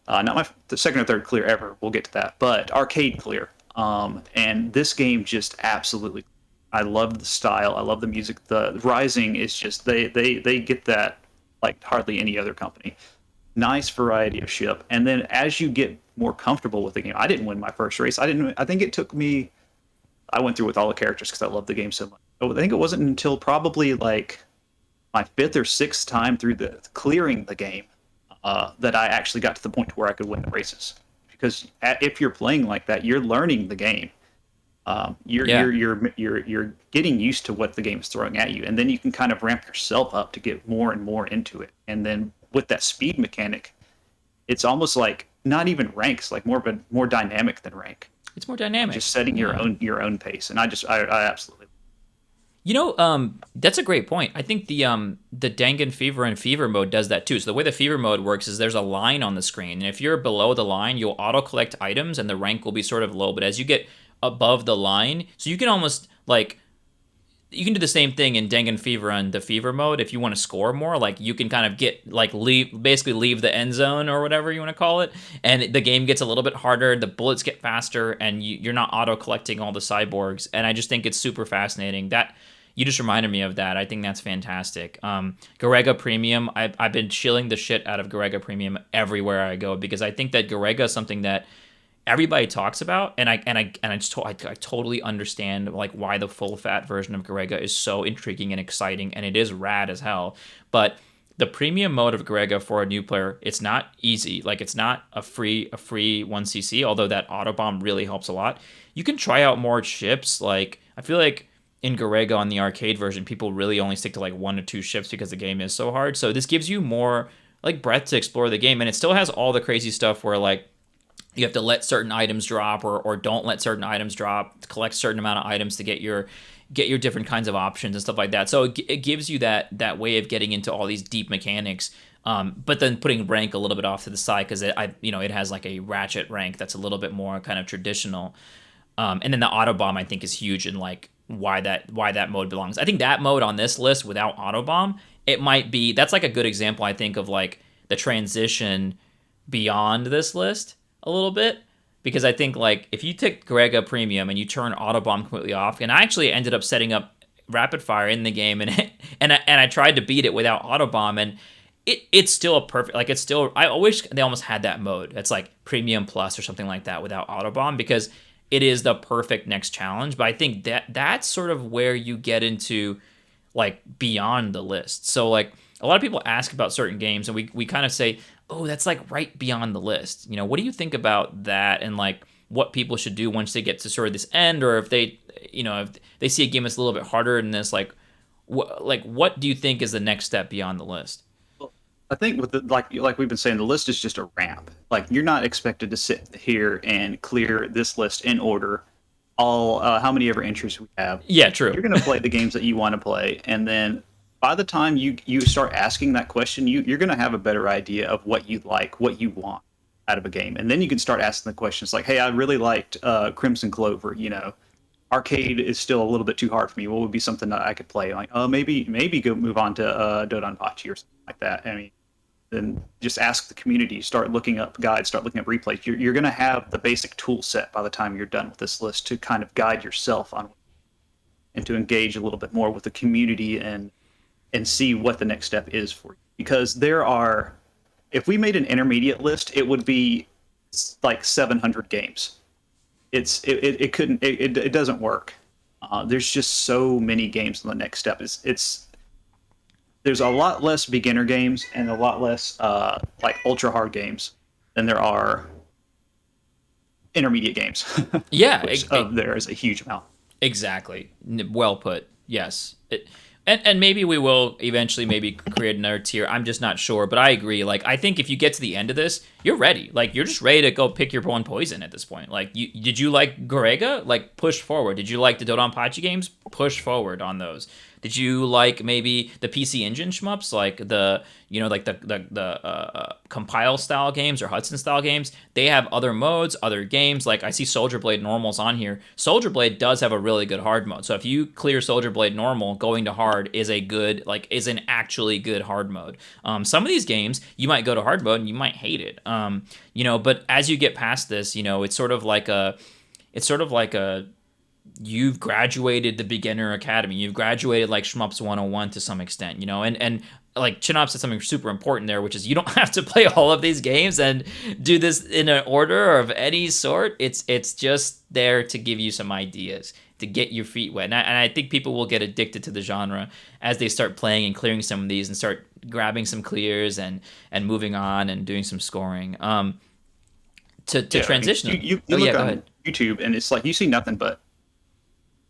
Not my the second or third clear ever. We'll get to that, but arcade clear. And this game just absolutely. I love the style. I love the music. The Rising is just they get that like hardly any other company. Nice variety of ship, and then as you get more comfortable with the game, I didn't win my first race. I didn't. I think it took me. I went through with all the characters because I love the game so much. I think it wasn't until probably like my fifth or sixth time through the clearing the game that I actually got to the point where I could win the races. Because if you're playing like that, you're learning the game. Yeah, You're getting used to what the game is throwing at you, and then you can kind of ramp yourself up to get more and more into it. And then with that speed mechanic, it's almost like not even ranks, like more dynamic than rank, it's more dynamic. just setting Yeah. your own pace. And I absolutely. That's a great point. I think the Dangan Fever and Fever mode does that too. So the way the Fever mode works is there's a line on the screen, and if you're below the line, you'll auto collect items, and the rank will be sort of low. But as you get above the line, so you can almost like you can do the same thing in Dangan Fever and the Fever mode if you want to score more. Like you can kind of get like leave the end zone or whatever you want to call it, and the game gets a little bit harder. The bullets get faster, and you're not auto collecting all the cyborgs. And I just think it's super fascinating that you just reminded me of that. I think that's fantastic. Garega Premium, I've been chilling the shit out of Garega Premium everywhere I go because I think that Garega is something that everybody talks about, and I totally understand like why the full fat version of Garega is so intriguing and exciting, and it is rad as hell. But the premium mode of Garega for a new player, it's not easy. Like it's not a free 1cc, although that autobomb really helps a lot. You can try out more ships. Like I feel like in Garega on the arcade version, people really only stick to like one or two ships because the game is so hard. So this gives you more like breadth to explore the game, and it still has all the crazy stuff where like you have to let certain items drop or don't let certain items drop, collect a certain amount of items to get your different kinds of options and stuff like that. So it gives you that way of getting into all these deep mechanics. But then putting rank a little bit off to the side because it has like a ratchet rank that's a little bit more kind of traditional. And then the auto bomb I think is huge in like why that mode belongs. I think that mode on this list without auto bomb, it might be that's like a good example I think of like the transition beyond this list a little bit because I think like if you take Garega Premium and you turn Autobomb completely off, and I actually ended up setting up rapid fire in the game and I tried to beat it without Autobomb, and it's still a perfect like it's still I wish they almost had that mode. It's like Premium Plus or something like that without Autobomb because it is the perfect next challenge. But I think that's sort of where you get into like beyond the list. So like a lot of people ask about certain games and we kind of say, "Oh, that's like right beyond the list." What do you think about that and like what people should do once they get to sort of this end, or if if they see a game that's a little bit harder than this, like what do you think is the next step beyond the list? I think with like we've been saying, the list is just a ramp. Like you're not expected to sit here and clear this list in order. All how many ever entries we have. Yeah, true. You're going to play the games that you want to play, and then by the time you start asking that question, you're going to have a better idea of what you like, what you want out of a game, and then you can start asking the questions like, "Hey, I really liked Crimson Clover. Arcade is still a little bit too hard for me. What would be something that I could play? Like, maybe go move on to Dodonpachi or something like that. I mean, then just ask the community. Start looking up guides. Start looking up replays. You're going to have the basic tool set by the time you're done with this list to kind of guide yourself on and to engage a little bit more with the community and see what the next step is for you. Because there are, if we made an intermediate list, it would be like 700 games. It couldn't it doesn't work. There's just so many games on the next step. It's there's a lot less beginner games and a lot less like ultra hard games than there are intermediate games, Yeah, which there is a huge amount. exactly. Well put. Yes. And maybe we will eventually maybe create another tier. I'm just not sure, but I agree. Like, I think if you get to the end of this, you're ready. Like, you're just ready to go pick your one poison at this point. Like, did you like Garega? Like, push forward. Did you like the Dodonpachi games? Push forward on those. Did you like maybe the PC Engine shmups, like the like the compile style games or Hudson style games? They have other modes, other games. Like I see Soldier Blade normals on here. Soldier Blade does have a really good hard mode. So if you clear Soldier Blade normal, going to hard is a good is an actually good hard mode. Some of these games you might go to hard mode and you might hate it. But as you get past this, it's sort of like a you've graduated the beginner academy. You've graduated like Shmups 101 to some extent, and like Chinop said something super important there, which is you don't have to play all of these games and do this in an order of any sort. It's just there to give you some ideas, to get your feet wet. And I think people will get addicted to the genre as they start playing and clearing some of these and start grabbing some clears and moving on and doing some scoring. To transition. I mean, you look on YouTube and it's like you see nothing but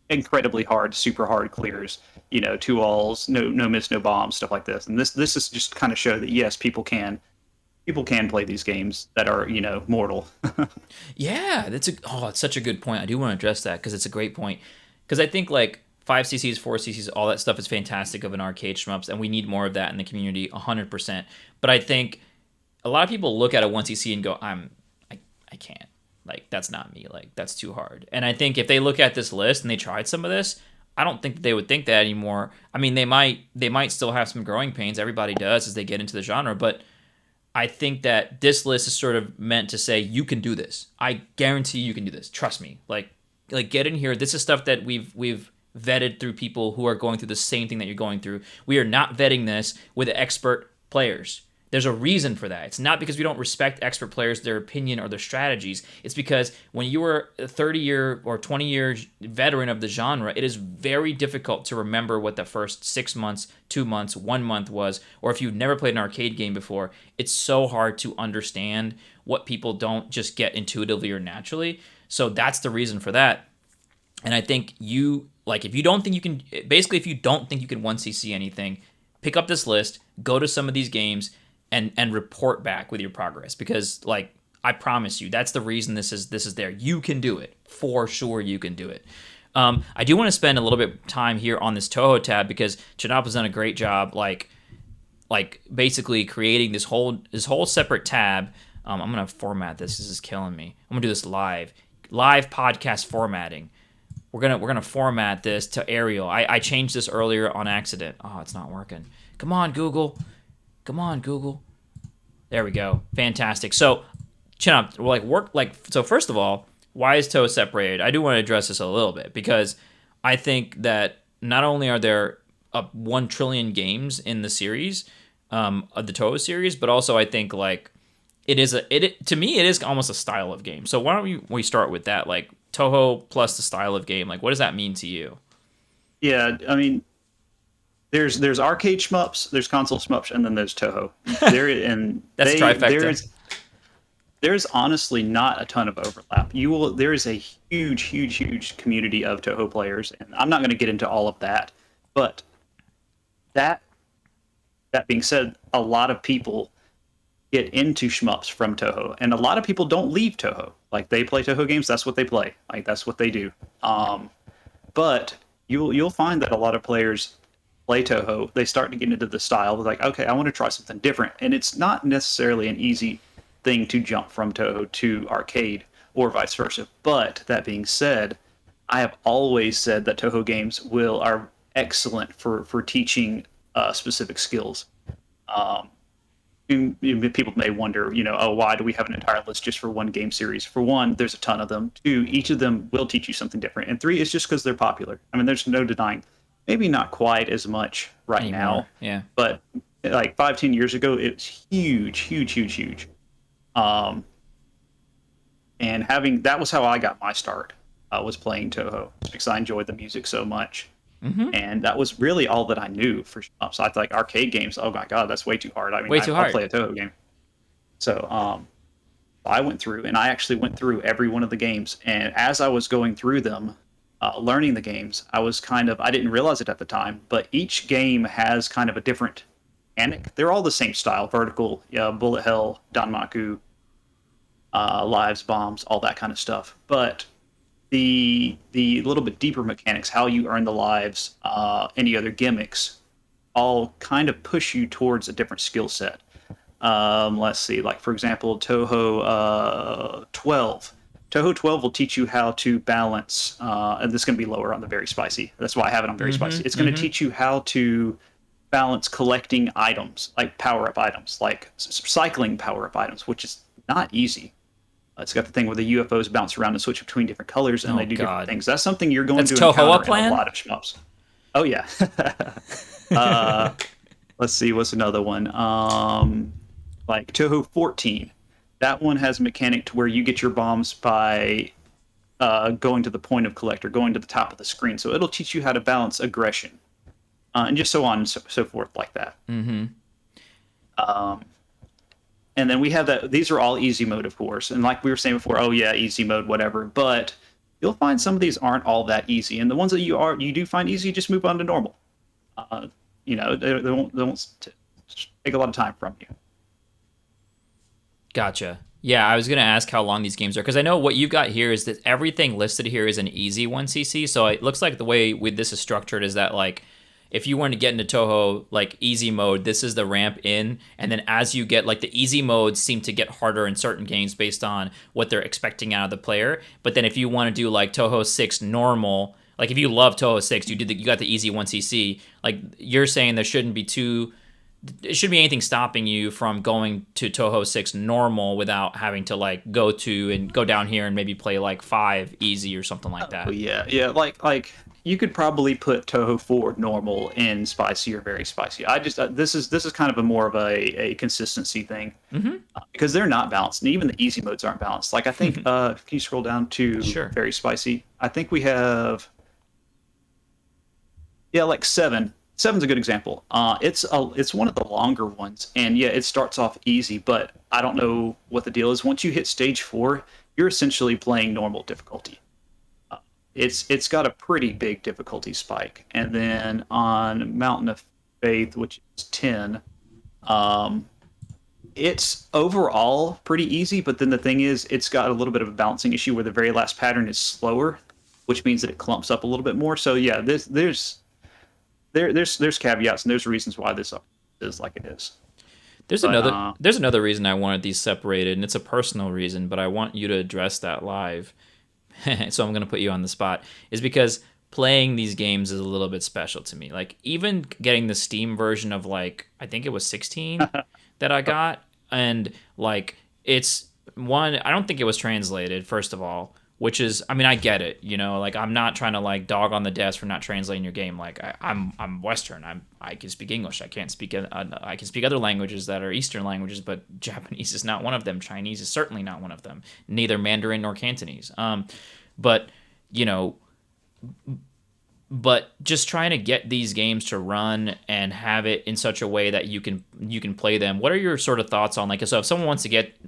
incredibly hard, super hard clears. 2 alls, no miss, no bombs, stuff like this. And this is just kind of show that yes, people can play these games that are mortal. Yeah, it's such a good point. I do want to address that because it's a great point. Because I think like 5 cc's, 4 cc's, all that stuff is fantastic of an arcade shmups, and we need more of that in the community, 100%. But I think a lot of people look at a 1 cc and go, I can't. Like, that's not me. Like, that's too hard. And I think if they look at this list and they tried some of this, I don't think that they would think that anymore. I mean, they might still have some growing pains. Everybody does as they get into the genre, but I think that this list is sort of meant to say you can do this. I guarantee you can do this. Trust me. Like get in here. This is stuff that we've vetted through people who are going through the same thing that you're going through. We are not vetting this with expert players. There's a reason for that. It's not because we don't respect expert players, their opinion, or their strategies. It's because when you are a 30-year or 20-year veteran of the genre, it is very difficult to remember what the first 6 months, 2 months, 1 month was, or if you've never played an arcade game before, it's so hard to understand what people don't just get intuitively or naturally. So that's the reason for that. And I think if you don't think you can 1cc anything, pick up this list, go to some of these games, and report back with your progress, because like I promise you that's the reason this is there. You can do it for sure. You can do it. I do want to spend a little bit of time here on this Touhou tab because Chinopolis has done a great job like basically creating this whole separate tab. I'm gonna format this. This is killing me. I'm gonna do this live podcast formatting. We're gonna format this to Arial. I changed this earlier on accident. Oh, it's not working. Come on, Google. There we go. Fantastic. So, Chinop, so first of all, why is Touhou separated? I do want to address this a little bit because I think that not only are there 1 trillion games in the series, of the Touhou series, but also I think like to me it is almost a style of game. So why don't we start with that? Like Touhou plus the style of game. Like what does that mean to you? Yeah, I mean, there's arcade shmups, there's console shmups, and then there's Touhou. That's trifecta. There's honestly not a ton of overlap. There is a huge community of Touhou players, and I'm not going to get into all of that. But that being said, a lot of people get into shmups from Touhou, and a lot of people don't leave Touhou. Like they play Touhou games, that's what they play. Like that's what they do. But you'll find that a lot of players play Touhou, they start to get into the style. They're like, okay, I want to try something different. And it's not necessarily an easy thing to jump from Touhou to arcade or vice versa. But that being said, I have always said that Touhou games are excellent for teaching specific skills. People may wonder, why do we have an entire list just for one game series? For one, there's a ton of them. 2, each of them will teach you something different. And 3, it's just because they're popular. I mean, there's no denying maybe not quite as much right anymore. now, Yeah. but like 5, 10 years ago, it was huge, huge, huge, huge. Um, and having that was how I got my start. Was playing Touhou because I enjoyed the music so much, Mm-hmm. and that was really all that I knew for shmups. So I thought like arcade games. Oh my god, that's way too hard. I mean, Way too I'll hard. play a Touhou game. So I went through and I actually went through every one of the games. And as I was going through them, learning the games, I was kind of I didn't realize it at the time, but each game has kind of a different mechanic. They're all the same style: vertical, bullet hell, danmaku, lives, bombs, all that kind of stuff. But the little bit deeper mechanics, how you earn the lives, any other gimmicks, all kind of push you towards a different skill set. Let's see, like for example, Touhou 12. Touhou 12 will teach you how to balance, and this is going to be lower on the very spicy. That's why I have it on very spicy. It's Mm-hmm. going to Mm-hmm. teach you how to balance collecting items, like power up items, like cycling power up items, which is not easy. It's got the thing where the UFOs bounce around and switch between different colors and they Oh do different God. things. That's something you're going That's to Touhou encounter in a plan. lot of shmups. Oh, yeah. uh, let's see, what's another one? Like Touhou 14. That one has a mechanic to where you get your bombs by going to the point of collect or going to the top of the screen. So it'll teach you how to balance aggression and just so on and so forth like that. Mm-hmm. Um, and then we have that. These are all easy mode, of course. And like we were saying before, oh yeah, easy mode, whatever. But you'll find some of these aren't all that easy. And the ones that you do find easy, just move on to normal. Uh, they won't take a lot of time from you. Gotcha. Yeah, I was gonna ask how long these games are because I know what you've got here is that everything listed here is an easy 1cc. So it looks like the way with this is structured is that like if you want to get into Touhou like easy mode, this is the ramp in, and then as you get like the easy modes seem to get harder in certain games based on what they're expecting out of the player. But then if you want to do like Touhou 6 normal, like if you love Touhou 6, you got the easy 1cc. Like you're saying there shouldn't be too it shouldn't be anything stopping you from going to Touhou 6 normal without having to like go to and go down here and maybe play like 5 easy or something like Oh that. yeah, yeah. Like you could probably put Touhou 4 normal in spicy or very spicy. I just this is kind of a more of a consistency thing Mm-hmm. because they're not balanced, and even the easy modes aren't balanced. Like I think can you scroll down to Sure. very spicy? I think we have yeah, like seven. Seven's a good example. It's one of the longer ones, and yeah, it starts off easy, but I don't know what the deal is. Once you hit stage 4, you're essentially playing normal difficulty. It's got a pretty big difficulty spike, and then on Mountain of Faith, which is 10, um, it's overall pretty easy. But then the thing is, it's got a little bit of a balancing issue where the very last pattern is slower, which means that it clumps up a little bit more. So yeah, there's caveats and there's reasons why this is like it is. But There's another reason I wanted these separated, and it's a personal reason, but I want you to address that live. So I'm gonna put you on the spot. Is because playing these games is a little bit special to me. Like even getting the Steam version of like I think it was 16 that I got, and like it's one I don't think it was translated first of all, which is I mean I get it, you know, like I'm not trying to like dog on the desk for not translating your game. Like I'm Western. I can speak English. I can't speak I can speak other languages that are Eastern languages, but Japanese is not one of them. Chinese is certainly not one of them. Neither Mandarin nor Cantonese. But you know, but just trying to get these games to run and have it in such a way that you can play them. What are your sort of thoughts on like so if someone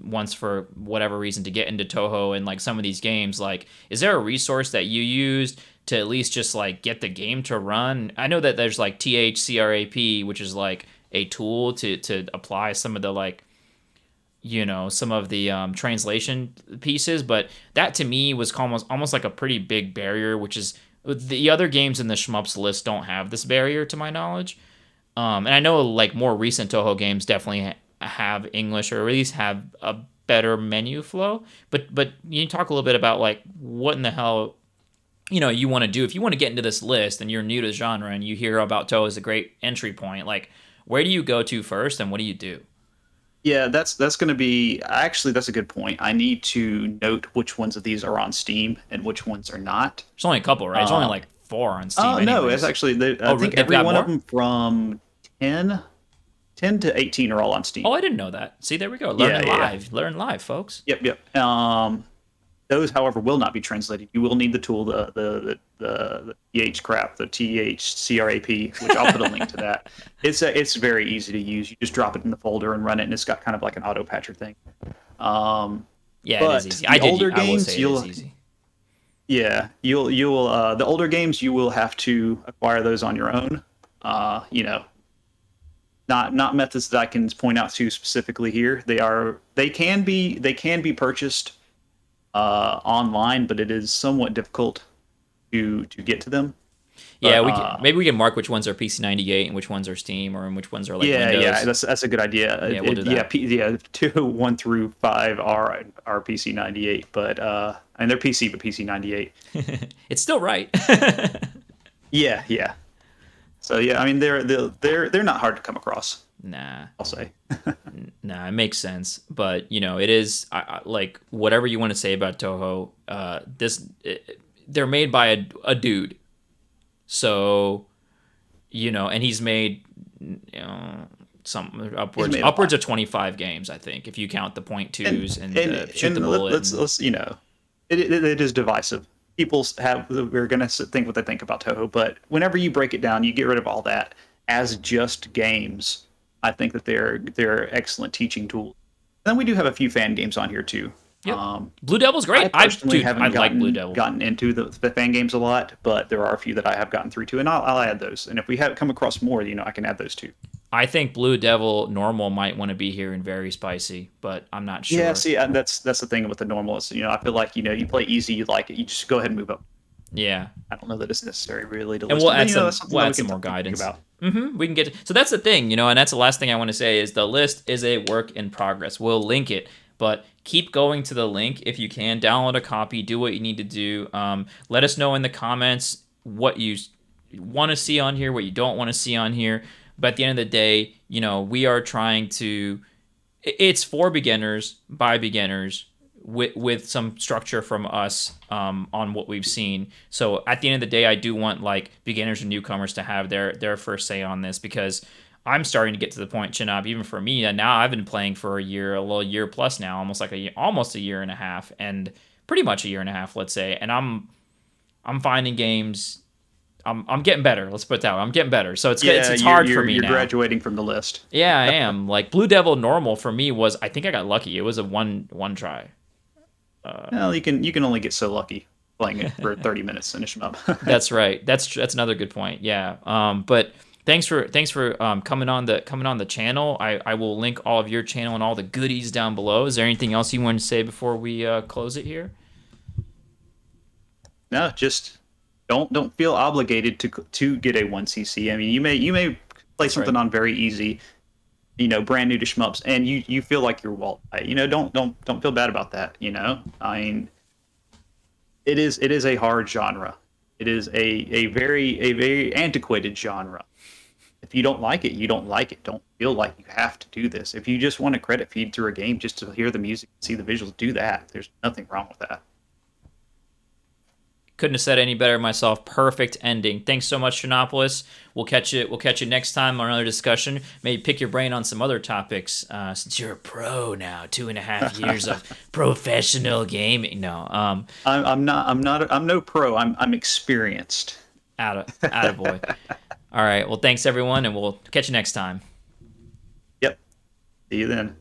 wants for whatever reason to get into Touhou and like some of these games, like is there a resource that you used to at least just like get the game to run? I know that there's like THCRAP, which is like a tool to apply some of the like some of the translation pieces, but that to me was almost like a pretty big barrier, which is the other games in the shmups list don't have this barrier to my knowledge. And I know like more recent Touhou games definitely have English or at least have a better menu flow. But you talk a little bit about like what in the hell you want to do if you want to get into this list and you're new to the genre and you hear about Touhou as a great entry point. Like where do you go to first and what do you do? yeah, that's going to be actually that's a good point. I need to note which ones of these are on Steam and which ones are not. There's only a couple, right? It's only Um, like 4 on Steam, No, it's anyways. actually I Oh, think they've every got one of more. them from 10, 10 to 18 are all on Steam. Oh, I didn't know that. See, there we go. Yeah, Learning yeah, yeah. live. Learn live, folks. Yep, yep. Those, however, will not be translated. You will need the tool, the TH crap, the THCRAP, which I'll put a link to that. It's very easy to use. You just drop it in the folder and run it, and it's got kind of like an auto patcher thing. Um, Yeah, it is but easy. the older I will games, say it is easy. you'll the older games you will have to acquire those on your own. You know, not methods that I can point out to specifically here. They can be purchased online, but it is somewhat difficult to get to them. Yeah, But maybe we can mark which ones are PC98 and which ones are Steam, or which ones are like yeah, Windows. that's a good idea. Yeah, we'll do that. Yeah, 2, 1 through 5 are PC98, but and they're PC, but PC98. It's still right. Yeah, yeah. So yeah, I mean they're not hard to come across. Nah, I'll say. nah, it makes sense. But it is like whatever you want to say about Toho. They're made by a dude, so and he's made some He's made a upwards lot. of 25 games, I think, if you count the point and twos and and shoot the and bullet. let's it is divisive. People we're gonna think what they think about Toho, but whenever you break it down, you get rid of all that as just games. I think that they're excellent teaching tools. And then we do have a few fan games on here too. Yep. Um, Blue Devil's I great. personally I haven't like Blue Devil. gotten into the fan games a lot, but there are a few that I have gotten through too, and I'll add those. And if we have come across more, I can add those too. I think Blue Devil normal might want to be here and very spicy, but I'm not sure. Yeah, see, that's the thing with the normal is, I feel like you play easy, you like it, you just go ahead and move up. Yeah. I don't know that it's necessary really to And list we'll them, add but some that's something we'll that add we some can more guidance. about. We can get so that's the thing, and that's the last thing I want to say is the list is a work in progress. We'll link it, but keep going to the link if you can. Download a copy, do what you need to do. Let us know in the comments what you want to see on here, what you don't want to see on here. But at the end of the day, we are trying to. It's for beginners by beginners with some structure from us on what we've seen. So at the end of the day, I do want like beginners and newcomers to have their first say on this, because I'm starting to get to the point, Chinab, even for me, and now I've been playing for a little year plus now, almost a year and a half, and pretty much a year and a half, let's say. And I'm finding games. I'm getting better. Let's put it that way. I'm getting better. So it's hard for me you're now. graduating from the list. Yeah, I am. Like Blue Devil normal for me was, I think I got lucky. It was a one try. Well, you can only get so lucky playing it for 30 minutes and finish them up. That's right. That's another good point. Yeah. But thanks for coming on the channel. I will link all of your channel and all the goodies down below. Is there anything else you want to say before we close it here? No, just don't feel obligated to get a 1cc. I mean, you may play That's something right. on very easy, brand new to shmups, and you feel like you're walled by it. Don't feel bad about that. I mean, it is a hard genre. It is a very antiquated genre. If you don't like it, you don't like it. Don't feel like you have to do this. If you just want a credit feed through a game just to hear the music, see the visuals, do that. There's nothing wrong with that. Couldn't have said any better myself. Perfect ending. Thanks so much, Chinopolis. We'll catch you next time on another discussion. Maybe pick your brain on some other topics. Since you're a pro now, 2.5 years of professional gaming. No, I'm no pro. I'm experienced. attaboy. All right. Well, thanks everyone, and we'll catch you next time. Yep. See you then.